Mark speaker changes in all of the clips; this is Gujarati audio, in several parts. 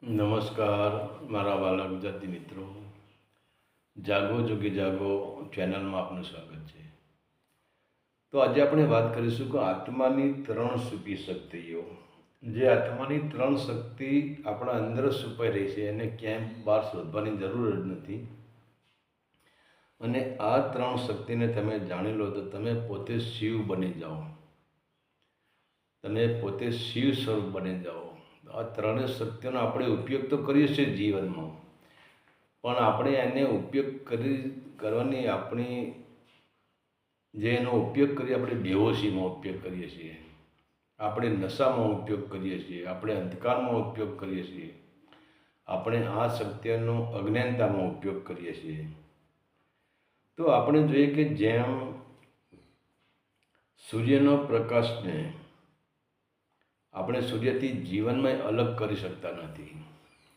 Speaker 1: નમસ્કાર મારા વાલા ગુજરાતી મિત્રો, જાગો જોગી જાગો ચેનલમાં આપનું સ્વાગત છે. તો આજે આપણે વાત કરીશું કે આત્માની 3 છુપી શક્તિઓ. જે આત્માની 3 શક્તિ આપણા અંદર છુપાઈ રહી છે એને ક્યાંય બહાર શોધવાની જરૂર જ નથી. અને આ 3 શક્તિને તમે જાણી લો તો તમે પોતે શિવ બની જાઓ, તમે પોતે શિવ સ્વરૂપ બની જાઓ. આ 3 શક્તિઓનો આપણે ઉપયોગ તો કરીએ છીએ જીવનમાં, પણ આપણે એને ઉપયોગ કરવાની આપણી જે એનો ઉપયોગ કરીએ, આપણે બેહોશીમાં ઉપયોગ કરીએ છીએ, આપણે નશામાં ઉપયોગ કરીએ છીએ, આપણે અંધકારમાં ઉપયોગ કરીએ છીએ, આપણે આ શક્તિઓનો અજ્ઞાનતામાં ઉપયોગ કરીએ છીએ. તો આપણે જોઈએ કે જેમ સૂર્યનો પ્રકાશને આપણે સૂર્યથી જીવનમાં અલગ કરી શકતા નથી.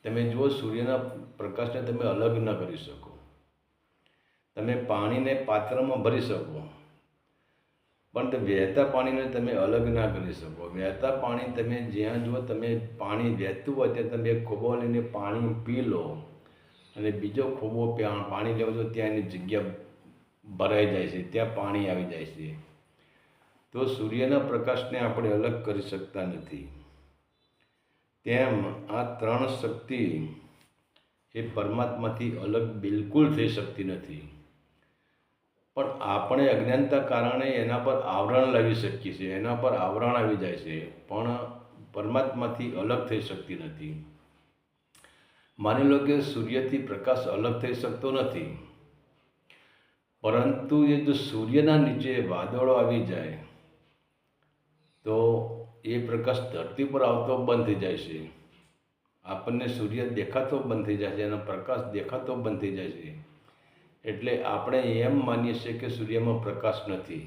Speaker 1: તમે જુઓ, સૂર્યના પ્રકાશને તમે અલગ ન કરી શકો. તમે પાણીને પાત્રમાં ભરી શકો, પણ તે વહેતા પાણીને તમે અલગ ના કરી શકો. વહેતા પાણી તમે જ્યાં જુઓ, તમે પાણી વહેતું હોય ત્યાં તમે એક ખોબો લઈને પાણી પી લો અને બીજો ખોબો પાણી લેવો છો ત્યાં એની જગ્યા ભરાઈ જાય છે, ત્યાં પાણી આવી જાય છે. તો સૂર્યના પ્રકાશને આપણે અલગ કરી શકતા નથી. તેમ આ 3 શક્તિ એ પરમાત્માથી અલગ બિલકુલ થઈ શકતી નથી. પણ આપણે અજ્ઞાનતા કારણે એના પર આવરણ લાવી શકીએ છીએ, એના પર આવરણ આવી જાય છે, પણ પરમાત્માથી અલગ થઈ શકતી નથી. માની લો કે સૂર્યથી પ્રકાશ અલગ થઈ શકતો નથી, પરંતુ એ જો સૂર્યના નીચે વાદળો આવી જાય તો એ પ્રકાશ ધરતી પર આવતો બંધ થઈ જાય છે. આપણને સૂર્ય દેખાતો બંધ થઈ જાય છે, એનો પ્રકાશ દેખાતો બંધ થઈ જાય છે. એટલે આપણે એમ માનીએ છીએ કે સૂર્યમાં પ્રકાશ નથી.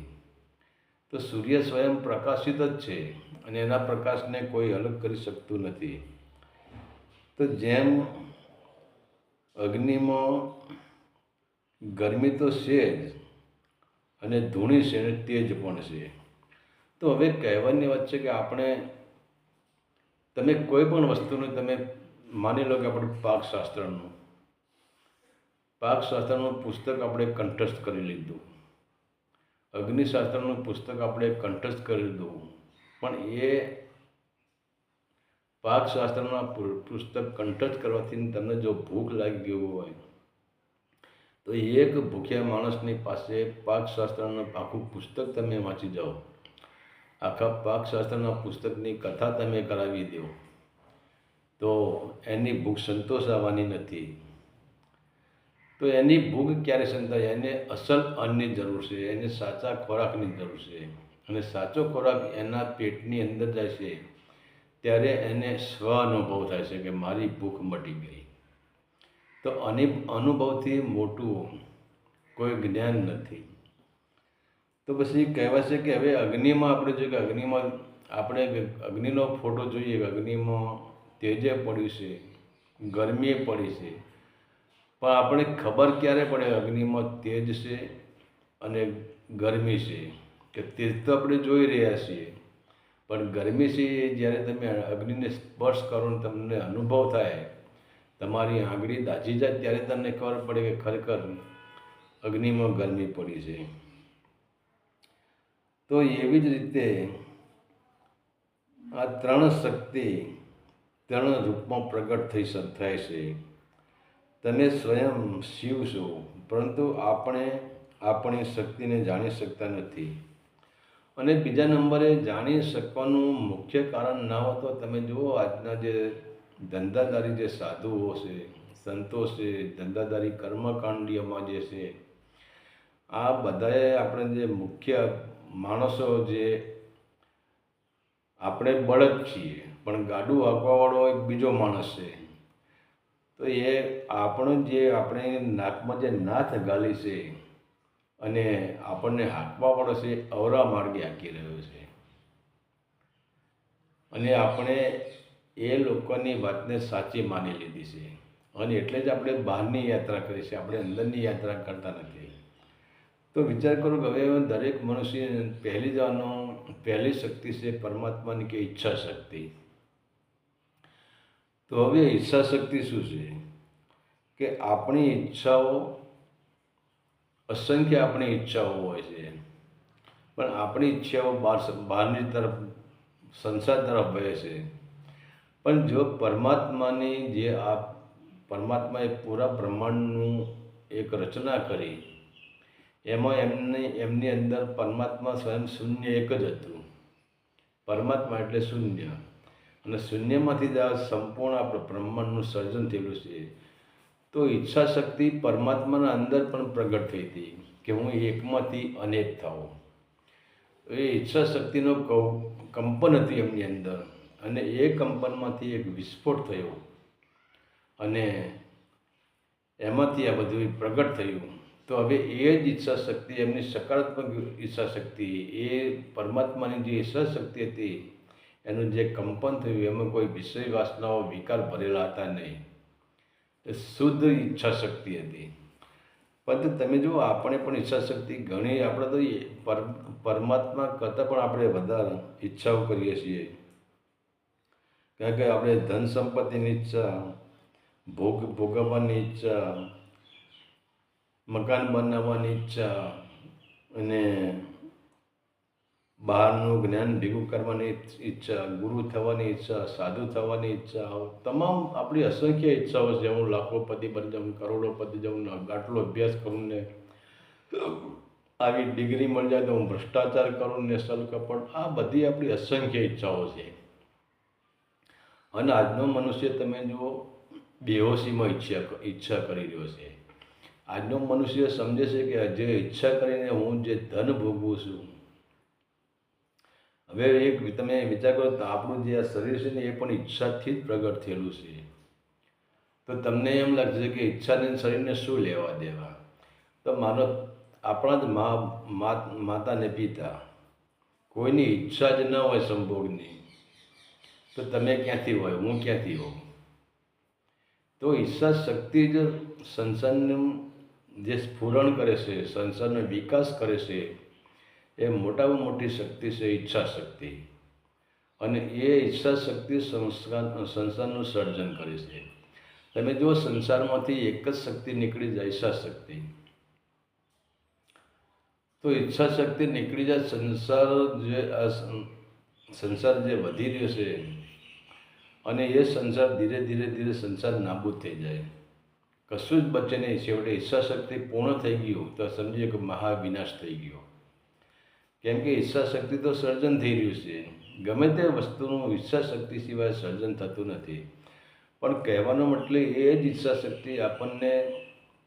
Speaker 1: તો સૂર્ય સ્વયં પ્રકાશિત જ છે અને એના પ્રકાશને કોઈ અલગ કરી શકતું નથી. તો જેમ અગ્નિમાં ગરમી તો છે જ અને ધૂણી છે અને તેજ પણ છે. તો હવે કહેવાની વાત છે કે આપણે તમે કોઈ પણ વસ્તુનું તમે માની લો કે આપણે પાકશાસ્ત્રનું પુસ્તક આપણે કંઠસ્થ કરી લીધું, અગ્નિશાસ્ત્રનું પુસ્તક આપણે કંઠસ્થ કરી લીધું, પણ એ પાકશાસ્ત્રના પુસ્તક કંઠસ્થ કરવાથી તમને જો ભૂખ લાગી ગયું હોય તો એક ભૂખ્યા માણસની પાસે પાકશાસ્ત્રનું આખું પુસ્તક તમે વાંચી જાઓ, આખા પાકશાસ્ત્રના પુસ્તકની કથા તમે કરાવી દો તો એની ભૂખ સંતોષાવાની નથી. તો એની ભૂખ ક્યારે સંતોષાય? એને અસલ અન્નની જરૂર છે, એને સાચા ખોરાકની જરૂર છે. અને સાચો ખોરાક એના પેટની અંદર જાય છે ત્યારે એને સ્વ અનુભવ થાય છે કે મારી ભૂખ મટી ગઈ. તો અનુભવથી મોટું કોઈ જ્ઞાન નથી. તો પછી કહેવાય છે કે હવે અગ્નિમાં આપણે જોઈએ કે અગ્નિમાં આપણે અગ્નિનો ફોટો જોઈએ કે અગ્નિમાં તેજે પડ્યું છે, ગરમીએ પડી છે, પણ આપણે ખબર ક્યારે પડે અગ્નિમાં તેજ છે અને ગરમી છે? કે તેજ તો આપણે જોઈ રહ્યા છીએ, પણ ગરમી છે એ જ્યારે તમે અગ્નિને સ્પર્શ કરો ને તમને અનુભવ થાય, તમારી આંગળી દાઝી જાય ત્યારે તમને ખબર પડે કે ખરેખર અગ્નિમાં ગરમી પડી છે. તો એવી જ રીતે આ 3 શક્તિ 3 રૂપમાં પ્રગટ થાય છે. તમે સ્વયં શિવ છો, પરંતુ આપણે આપણી શક્તિને જાણી શકતા નથી. અને બીજા નંબરે જાણી શકવાનું મુખ્ય કારણ ના હોય તો તમે જુઓ આજના જે ધંધાદારી જે સાધુઓ છે, સંતો છે, ધંધાદારી કર્મકાંડીઓમાં જે છે, આ બધાએ આપણે જે મુખ્ય માણસો, જે આપણે બળદ છીએ પણ ગાડું હાંકવાવાળો એક બીજો માણસ છે. તો એ આપણે નાકમાં જે નાથ ગાલી છે અને આપણને હાંકવાવાળો છે અવરા માર્ગે હાંકી રહ્યો છે. અને આપણે એ લોકોની વાતને સાચી માની લીધી છે અને એટલે જ આપણે બહારની યાત્રા કરીએ છીએ, આપણે અંદરની યાત્રા કરતા નથી. તો વિચાર કરો કે હવે દરેક મનુષ્ય પહેલી શક્તિ છે પરમાત્માની કે ઈચ્છા શક્તિ. તો હવે ઈચ્છા શક્તિ શું છે કે આપણી ઈચ્છાઓ, અસંખ્ય આપણી ઈચ્છાઓ હોય છે, પણ આપણી ઈચ્છાઓ બહારની તરફ, સંસાર તરફ વહે છે. પણ જો પરમાત્માની જે આ પરમાત્માએ પૂરા બ્રહ્માંડનું એક રચના કરી, એમાં એમની અંદર પરમાત્મા સ્વયં શૂન્ય એક જ હતું. પરમાત્મા એટલે શૂન્ય, અને શૂન્યમાંથી જ આ સંપૂર્ણ આપણે બ્રહ્માંડનું સર્જન થયેલું છે. તો ઈચ્છા શક્તિ પરમાત્માના અંદર પણ પ્રગટ થઈ હતી કે હું એકમાંથી અનેક થાઉં. એ ઈચ્છા શક્તિનો કંપન હતી એમની અંદર, અને એ કંપનમાંથી એક વિસ્ફોટ થયો, અને એમાંથી આ બધું પ્રગટ થયું. તો હવે એ જ ઈચ્છા શક્તિ, એમની સકારાત્મક ઈચ્છા શક્તિ, એ પરમાત્માની જે ઈચ્છા શક્તિ હતી, એનું જે કંપન થયું, એમાં કોઈ વિષય વાસનાઓ, વિકાર ભરેલા હતા નહીં. એ શુદ્ધ ઈચ્છા શક્તિ હતી. પરંતુ તમે જુઓ, આપણે પણ ઈચ્છા શક્તિ ઘણી, આપણે તો પરમાત્મા કરતાં પણ આપણે વધારે ઈચ્છાઓ કરીએ છીએ. કારણ કે આપણે ધન સંપત્તિની ઈચ્છા, ભોગવવાની ઈચ્છા, મકાન બનાવવાની ઈચ્છા, અને બહારનું જ્ઞાન ભેગું કરવાની ઈચ્છા, ગુરુ થવાની ઈચ્છા, સાધુ થવાની ઈચ્છા, તમામ આપણી અસંખ્ય ઈચ્છાઓ છે. હું લાખોપતિ બની જાઉં, કરોડોપતિ જાઉં, આટલો અભ્યાસ કરું ને આવી ડિગ્રી મળી જાય તો હું ભ્રષ્ટાચાર કરું ને સલકપટ, આ બધી આપણી અસંખ્ય ઈચ્છાઓ છે. અને આજનો મનુષ્ય તમે જુઓ, બેહોશીમાં ઈચ્છા કરી રહ્યો છે. આજનો મનુષ્ય સમજે છે કે જે ઈચ્છા કરીને હું જે ધન ભોગવું છું, હવે એક તમે વિચાર કરો તો આપણું જે આ શરીર છે ને, એ પણ ઈચ્છાથી જ પ્રગટ થયેલું છે. તો તમને એમ લાગશે કે ઈચ્છાને શરીરને શું લેવા દેવા? તો માનો આપણા જ માતા ને પિતા, કોઈની ઈચ્છા જ ન હોય સંભોગની, તો તમે ક્યાંથી હોય, હું ક્યાંથી હોઉં? તો ઈચ્છા શક્તિ જ સંસારનું જે સ્ફુરણ કરે છે, સંસારનો વિકાસ કરે છે, એ મોટામાં મોટી શક્તિ છે ઈચ્છા શક્તિ. અને એ ઈચ્છા શક્તિ સંસારનું સર્જન કરે છે. તમે જુઓ, સંસારમાંથી એક જ શક્તિ નીકળી જાય, ઈચ્છા શક્તિ. તો ઈચ્છા શક્તિ નીકળી જાય, સંસાર જે વધી રહ્યો છે, અને એ સંસાર ધીરે ધીરે સંસાર નાબૂદ થઈ જાય, કશું જ બચે નહીં. છેવટે ઈચ્છા શક્તિ પૂર્ણ થઈ ગયું તો સમજીએ કે મહાવિનાશ થઈ ગયો. કેમ કે ઈચ્છા શક્તિ તો સર્જન થઈ રહ્યું છે. ગમે તે વસ્તુનું ઈચ્છા શક્તિ સિવાય સર્જન થતું નથી. પણ કહેવાનો મતલબ એ જ ઈચ્છા શક્તિ આપણને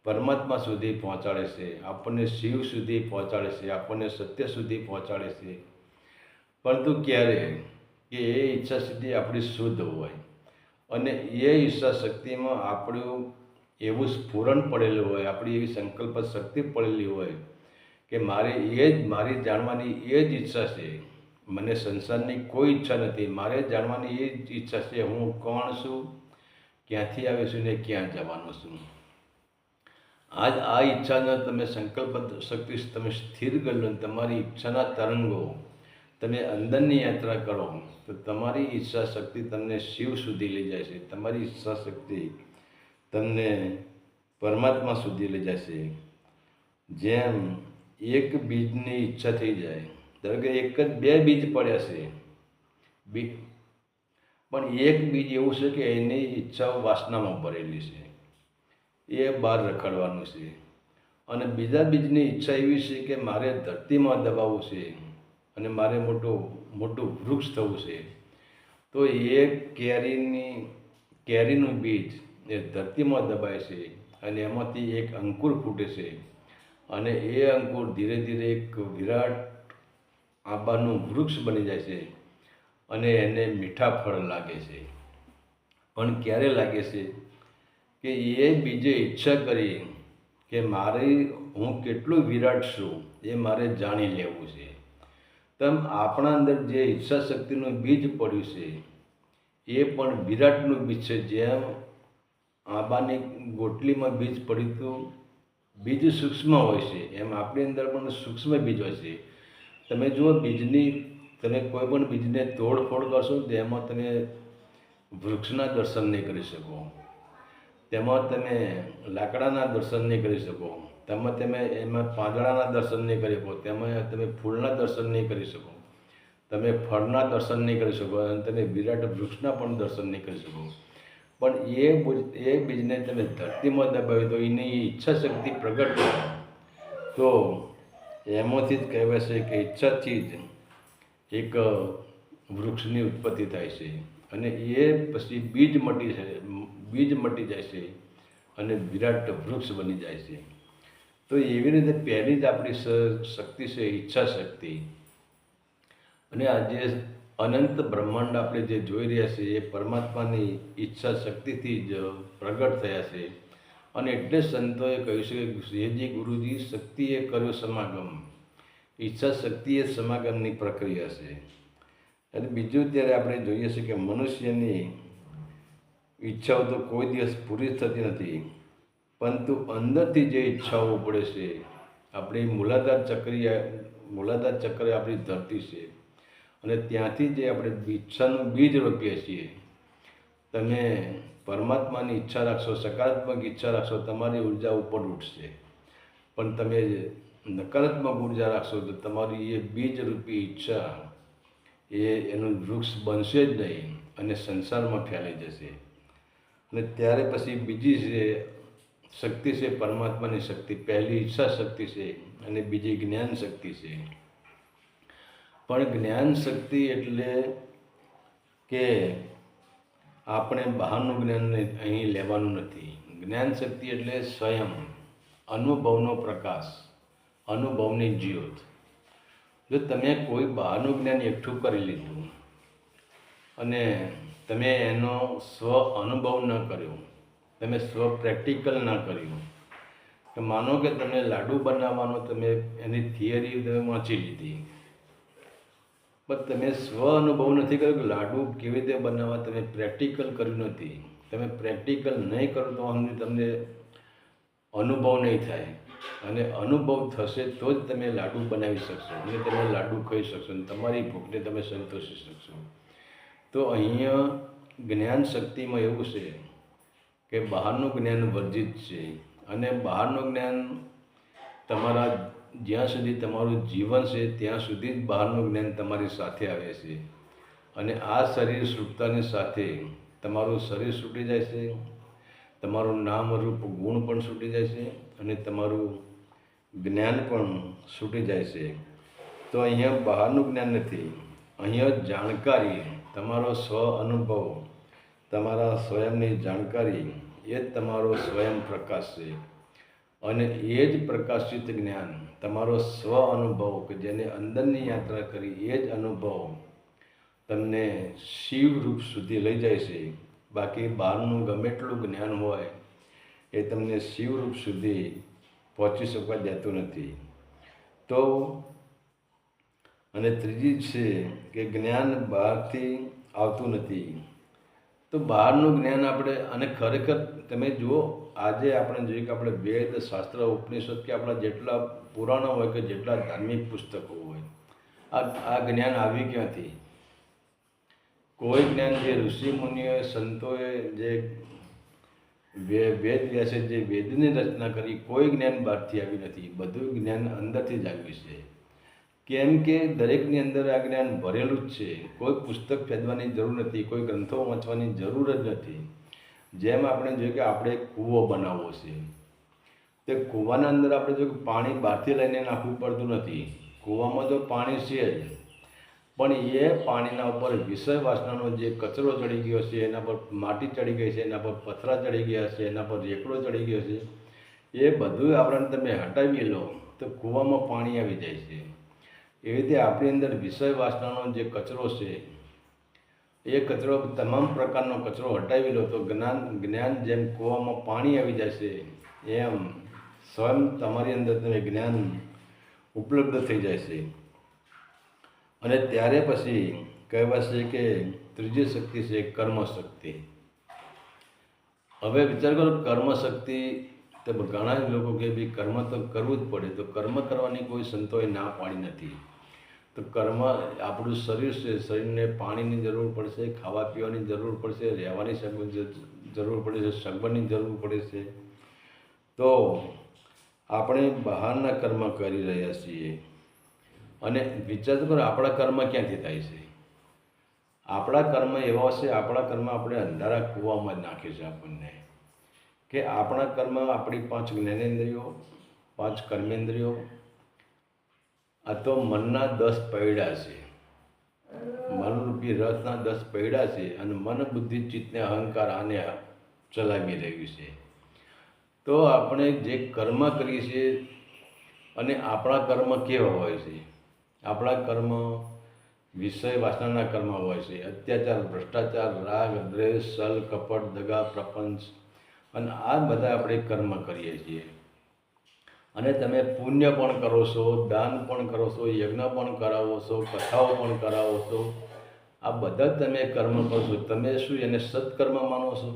Speaker 1: પરમાત્મા સુધી પહોંચાડે છે, આપણને શિવ સુધી પહોંચાડે છે, આપણને સત્ય સુધી પહોંચાડે છે. પરંતુ ક્યારે કે એ ઈચ્છા શક્તિ આપણી શુદ્ધ હોય, અને એ ઈચ્છા શક્તિમાં આપણું એવું સ્ફુરણ પડેલું હોય, આપણી એવી સંકલ્પ શક્તિ પડેલી હોય કે મારી જાણવાની એ જ ઈચ્છા છે. મને સંસારની કોઈ ઈચ્છા નથી, મારે જાણવાની એ જ ઈચ્છા છે. હું કોણ છું, ક્યાંથી આવ્યો છું ને ક્યાં જવાનો છું. આજ આ ઈચ્છાના તમે સંકલ્પ શક્તિ તમે સ્થિર કરી લો, તમારી ઈચ્છાના તરંગો તમે અંદરની યાત્રા કરો, તો તમારી ઈચ્છા શક્તિ તમને શિવ સુધી લઈ જાય છે. તમારી ઈચ્છા શક્તિ તમને પરમાત્મા સુધી લઈ જશે. જેમ એક બીજની ઈચ્છા થઈ જાય, ધારો કે એક જ 2 બીજ પડ્યા છે, પણ એક બીજ એવું છે કે એની ઈચ્છાઓ વાસનામાં ભરેલી છે, એ બહાર રખડવાનું છે. અને બીજા બીજની ઈચ્છા એવી છે કે મારે ધરતીમાં દબાવવું છે, અને મારે મોટું વૃક્ષ થવું છે. તો એ કેરીનું બીજ એ ધરતીમાં દબાય છે, અને એમાંથી એક અંકુર ફૂટે છે, અને એ અંકુર ધીરે ધીરે એક વિરાટ આંબાનું વૃક્ષ બની જાય છે, અને એને મીઠા ફળ લાગે છે. પણ ક્યારે લાગે છે કે એ બીજે ઈચ્છા કરી કે હું કેટલું વિરાટ છું એ મારે જાણી લેવું છે. તેમ આપણા અંદર જે ઈચ્છા શક્તિનું બીજ પડ્યું છે, એ પણ વિરાટનું બીજ છે. જેમ આંબાની ગોટલીમાં બીજ પડ્યું હતું, બીજ સૂક્ષ્મ હોય છે, એમ આપણી અંદર પણ સૂક્ષ્મ બીજ હોય છે. તમે જુઓ, તમે કોઈ પણ બીજને તોડફોડ કરશો તો એમાં તમે વૃક્ષના દર્શન નહીં કરી શકો, તેમાં તમે લાકડાના દર્શન નહીં કરી શકો, તમે એમાં પાંદડાના દર્શન નહીં કરી શકો, તેમાં તમે ફૂલના દર્શન નહીં કરી શકો, તમે ફળના દર્શન નહીં કરી શકો અને તમે વિરાટ વૃક્ષના પણ દર્શન નહીં કરી શકો. પણ એ બીજને તમે ધરતીમાં દબાવી તો એની ઈચ્છા શક્તિ પ્રગટ થાય, તો એમાંથી જ કહેવાય છે કે ઈચ્છાથી જ એક વૃક્ષની ઉત્પત્તિ થાય છે અને એ પછી બીજ મટી જાય છે અને વિરાટ વૃક્ષ બની જાય છે. તો એવી રીતે પહેલી જ આપણી શક્તિ છે ઈચ્છા શક્તિ. અને આજે અનંત બ્રહ્માંડ આપણે જે જોઈ રહ્યા છીએ એ પરમાત્માની ઈચ્છા શક્તિથી જ પ્રગટ થયા છે. અને એટલે સંતોએ કહ્યું છે કે શ્રીજી ગુરુજી શક્તિએ કર્યો સમાગમ, ઈચ્છા શક્તિ એ સમાગમની પ્રક્રિયા છે. અને બીજું ત્યારે આપણે જોઈએ છીએ કે મનુષ્યની ઈચ્છાઓ તો કોઈ દિવસ પૂરી થતી નથી, પરંતુ અંદરથી જે ઈચ્છાઓ પડે છે, આપણી મૂલાધાર ચક્ર આપણી ધરતી છે અને ત્યાંથી જે આપણે ઈચ્છાનું બીજ રોપીએ છીએ. તમે પરમાત્માની ઈચ્છા રાખશો, સકારાત્મક ઈચ્છા રાખશો, તમારી ઉર્જા ઉપર ઉઠશે. પણ તમે નકારાત્મક ઉર્જા રાખશો તો તમારી એ બીજરૂપી ઈચ્છા એનું વૃક્ષ બનશે જ નહીં અને સંસારમાં ફેલાઈ જશે. અને ત્યારે પછી બીજી છે શક્તિ છે પરમાત્માની શક્તિ. પહેલી ઈચ્છા શક્તિ છે અને બીજી જ્ઞાન શક્તિ છે. પણ જ્ઞાન શક્તિ એટલે કે આપણે બહારનું જ્ઞાન અહીં લેવાનું નથી. જ્ઞાન શક્તિ એટલે સ્વયં અનુભવનો પ્રકાશ, અનુભવની જ્યોત. જો તમે કોઈ બહારનું જ્ઞાન એકઠું કરી લીધું અને તમે એનો સ્વ અનુભવ ન કર્યો, તમે સ્વ પ્રેક્ટિકલ ન કર્યું, તો માનો કે તમે લાડુ બનાવવાનો તમે એની થિયરી તમે વાંચી લીધી, પણ તમે સ્વ અનુભવ નથી કર્યો કે લાડુ કેવી રીતે બનાવવા, તમે પ્રેક્ટિકલ કર્યું નથી. તમે પ્રેક્ટિકલ નહીં કરો તો તમને અનુભવ નહીં થાય, અને અનુભવ થશે તો જ તમે લાડુ બનાવી શકશો અને તમે લાડુ ખાઈ શકશો અને તમારી ભૂખને તમે સંતોષી શકશો. તો અહીંયા જ્ઞાન શક્તિમાં એવું છે કે બહારનું જ્ઞાન વર્જિત છે અને બહારનું જ્ઞાન તમારા જ્યાં સુધી તમારું જીવન છે ત્યાં સુધી જ બહારનું જ્ઞાન તમારી સાથે આવે છે. અને આ શરીર છૂટતાની સાથે તમારું શરીર છૂટી જાય છે, તમારું નામ રૂપ ગુણ પણ છૂટી જાય છે અને તમારું જ્ઞાન પણ છૂટી જાય છે. તો અહીંયા બહારનું જ્ઞાન નથી, અહીંયા જાણકારી, તમારો સ્વ અનુભવ, તમારા સ્વયંની જાણકારી એ જ તમારો સ્વયં પ્રકાશ છે. અને એ જ પ્રકાશિત જ્ઞાન, તમારો સ્વ અનુભવ કે જેને અંદરની યાત્રા કરી, એ જ અનુભવ તમને શિવ રૂપ સુધી લઈ જાય છે. બાકી બહારનું ગમે એટલું જ્ઞાન હોય એ તમને શિવ રૂપ સુધી પહોંચી શકવા દેતું નથી. તો અને ત્રીજી છે કે જ્ઞાન બહારથી આવતું નથી. તો બહારનું જ્ઞાન આપણે, અને ખરેખર તમે જુઓ આજે આપણે જોઈએ કે આપણે વેદ, શાસ્ત્ર, ઉપનિષદ કે આપણા જેટલા પુરાણો હોય કે જેટલા ધાર્મિક પુસ્તકો હોય, આ જ્ઞાન આવી ક્યાંથી? કોઈ જ્ઞાન જે ઋષિ મુનિઓએ, સંતોએ જે વેદ વ્યાસે જે વેદની રચના કરી, કોઈ જ્ઞાન બહારથી આવી નથી. બધું જ્ઞાન અંદરથી જ આવ્યું છે. કેમ કે દરેકની અંદર આ જ્ઞાન ભરેલું જ છે. કોઈ પુસ્તક ફેંદવાની જરૂર નથી, કોઈ ગ્રંથો વાંચવાની જરૂર જ નથી. જેમ આપણે જોઈએ કે આપણે કૂવો બનાવવો છે, તે કૂવાના અંદર આપણે જો પાણી બહારથી લઈને નાખવું પડતું નથી. કૂવામાં તો પાણી છે જ, પણ એ પાણીના ઉપર વિષય વાસનાનો જે કચરો ચડી ગયો છે, એના પર માટી ચડી ગઈ છે, એના પર પથરા ચડી ગયા છે, એના પર રેકડો ચડી ગયો છે, એ બધું આપણને તમે હટાવી લો તો કૂવામાં પાણી આવી જાય છે. એવી રીતે આપણી અંદર વિષય વાસનાનો જે કચરો છે, એ કચરો, તમામ પ્રકારનો કચરો હટાવી લો તો જ્ઞાન જેમ કૂવામાં પાણી આવી જાય છે, એમ સ્વયં તમારી અંદર તમે જ્ઞાન ઉપલબ્ધ થઈ જાય છે. અને ત્યારે પછી કહેવાશે કે ત્રીજી શક્તિ છે કર્મ શક્તિ. હવે વિચાર કરો, કર્મ શક્તિ, તો ઘણા લોકો કે ભાઈ કર્મ તો કરવું જ પડે, તો કર્મ કરવાની કોઈ સંતોએ ના પાડી નથી. તો તો કર્મ આપણું શરીર છે, શરીરને પાણીની જરૂર પડશે, ખાવા પીવાની જરૂર પડશે, રહેવાની જરૂર પડે છે, સગવડની જરૂર પડે છે. તો આપણે બહારના કર્મ કરી રહ્યા છીએ અને વિચાર કરો આપણા કર્મ ક્યાંથી થાય છે? આપણા કર્મ એવા છે, આપણા કર્મ આપણે અંધારા કૂવામાં જ નાખે છે આપણને, કે આપણા કર્મ આપણી 5 જ્ઞાનેન્દ્રિયો, 5 કર્મેન્દ્રિયો, આ તો મનના 10 પૈડા છે, મનરૂપી રથના 10 પૈડા છે અને મન, બુદ્ધિ, ચિત્તને અહંકાર આને ચલાવી રહ્યું છે. તો આપણે જે કર્મ કરીએ છીએ અને આપણા કર્મ કેવા હોય છે? આપણા કર્મ વિષય વાસનાના કર્મ હોય છે, અત્યાચાર, ભ્રષ્ટાચાર, રાગ, દ્વેષ, છલ, કપટ, દગા, પ્રપંચ, અને આ બધા આપણે કર્મ કરીએ છીએ. અને તમે પુણ્ય પણ કરો છો, દાન પણ કરો છો, યજ્ઞ પણ કરાવો છો, કથાઓ પણ કરાવો છો, આ બધા તમે કર્મ કરો છો. તમે શું એને સત્કર્મ માનો છો?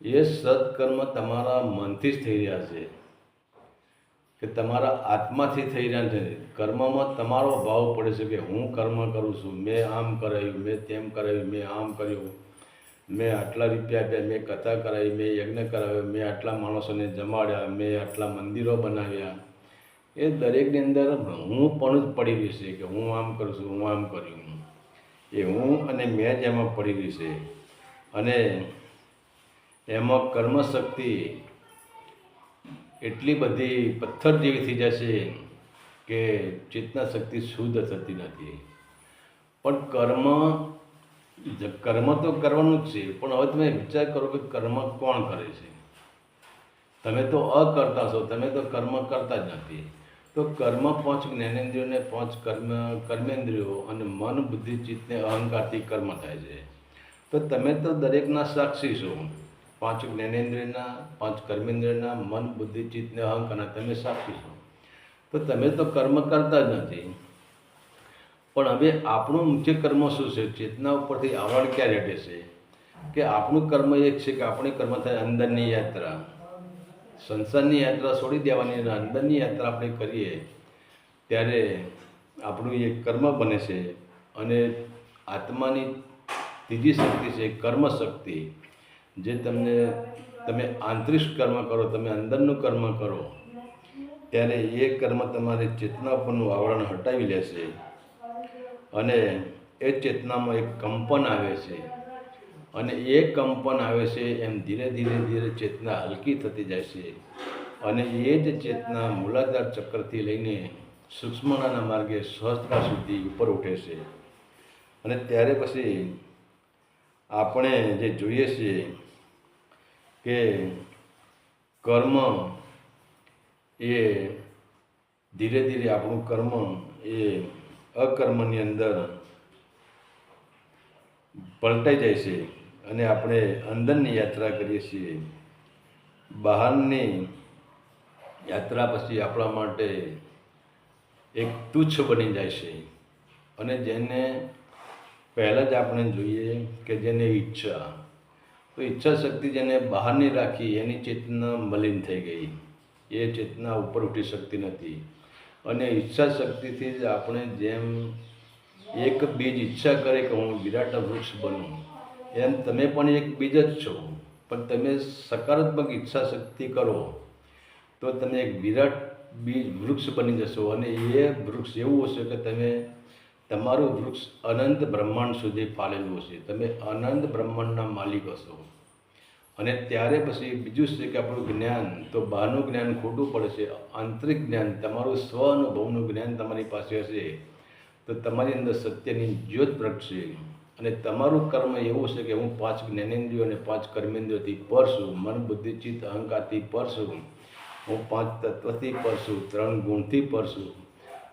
Speaker 1: એ સત્કર્મ તમારા મનથી જ થઈ રહ્યા છે, કે તમારા આત્માથી થઈ રહ્યા છે. કર્મમાં તમારો ભાવ પડે છે કે હું કર્મ કરું છું, મેં આમ કરાવ્યું, મેં તેમ કરાવ્યું, મેં આમ કર્યું, મેં આટલા રૂપિયા આપ્યા, મેં કથા કરાવી, મેં યજ્ઞ કરાવ્યો, મેં આટલા માણસોને જમાડ્યા, મેં આટલા મંદિરો બનાવ્યા. એ દરેકની અંદર હું પણ જ પડી રહ્યું છે, કે હું આમ કરું છું, હું આમ કર્યું. એ હું અને મેં જ એમાં પડી રહ્યું છે. અને એમાં કર્મશક્તિ એટલી બધી પથ્થર જેવી થઈ જશે કે ચેતના શક્તિ શુદ્ધ થતી નથી. પણ કર્મ તો કરવાનું જ છે, પણ હવે તમે વિચાર કરો કે કર્મ કોણ કરે છે? તમે તો અકર્તા છો, તમે તો કર્મ કરતા જ નથી. તો કર્મ 5 જ્ઞાનેન્દ્રિયોને 5 કર્મેન્દ્રિયો અને મન, બુદ્ધિ, ચિત્તને અહંકારથી કર્મ થાય છે. તો તમે તો દરેકના સાક્ષી છો, 5 જ્ઞાનેન્દ્રિયના, 5 કર્મેન્દ્રિયના, મન, બુદ્ધિ, ચિત્તને અહંકારના તમે સાક્ષી છો. તો તમે તો કર્મ કરતા જ નથી. પણ હવે આપણું મુખ્ય કર્મ શું છે? ચેતના ઉપરથી આવરણ ક્યાં રહેશે છે? કે આપણું કર્મ એક છે કે આપણી કર્મ થાય અંદરની યાત્રા, સંસારની યાત્રા છોડી દેવાની અને અંદરની યાત્રા આપણે કરીએ ત્યારે આપણું એક કર્મ બને છે. અને આત્માની ત્રીજી શક્તિ છે કર્મ શક્તિ, જે તમે આંતરિક કર્મ કરો, તમે અંદરનું કર્મ કરો ત્યારે એ કર્મ તમારી ચેતના ઉપરનું આવરણ હટાવી લેશે અને એ ચેતનામાં એક કંપન આવે છે. અને એ કંપન આવે છે એમ ધીરે ધીરે ચેતના હલકી થતી જાય છે. અને એ જ ચેતના મૂલાધાર ચક્રથી લઈને સૂક્ષ્મના માર્ગે સહસ્ત્રા સુધી ઉપર ઉઠે છે. અને ત્યારે પછી આપણે જે જોઈએ છીએ કે કર્મ એ ધીરે ધીરે આપણું કર્મ એ અકર્મની અંદર પલટાઈ જાય છે અને આપણે અંદરની યાત્રા કરીએ છીએ. બહારની યાત્રા પછી આપણા માટે એક તુચ્છ બની જાય છે. અને જેને પહેલાં જ આપણે જોઈએ કે જેને ઈચ્છા, તો ઈચ્છા શક્તિ જેને બહારની રાખી એની ચેતના મલિન થઈ ગઈ, એ ચેતના ઉપર ઉઠી શકતી નથી. અને ઈચ્છા શક્તિથી જ આપણે જેમ એક બીજ ઈચ્છા કરે કે હું વિરાટ વૃક્ષ બનું, એમ તમે પણ એક બીજ જ છો. પણ તમે સકારાત્મક ઈચ્છા શક્તિ કરો તો તમે એક વિરાટ બીજ વૃક્ષ બની જશો. અને એ વૃક્ષ એવું હશે કે તમારું વૃક્ષ અનંત બ્રહ્માંડ સુધી ફાળેલું હશે. તમે અનંત બ્રહ્માંડના માલિક હશો. અને ત્યારે પછી બીજું છે કે આપણું જ્ઞાન, તો બહારનું જ્ઞાન ખોટું પડે છે. આંતરિક જ્ઞાન, તમારું સ્વ અનુભવનું જ્ઞાન તમારી પાસે હશે તો તમારી અંદર સત્યની જ્યોત પ્રગટશે. અને તમારું કર્મ એવું છે કે હું 5 જ્ઞાનેન્દ્રિયો અને 5 કર્મેન્દ્રિયોથી પર છું, મન, બુદ્ધિ, ચિત્ત, અહંકારથી પર છું, હું 5 તત્વથી પર છું, 3 ગુણથી પર છું.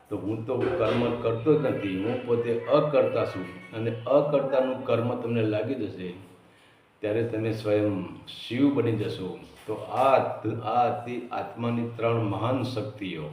Speaker 1: તો હું તો કર્મ કરતો જ નથી, હું પોતે અકર્તા છું. અને અકર્તાનું કર્મ તમને લાગી જશે ત્યારે તમે સ્વયં શિવ બની જશો. તો આ હતી આત્માની 3 મહાન શક્તિઓ.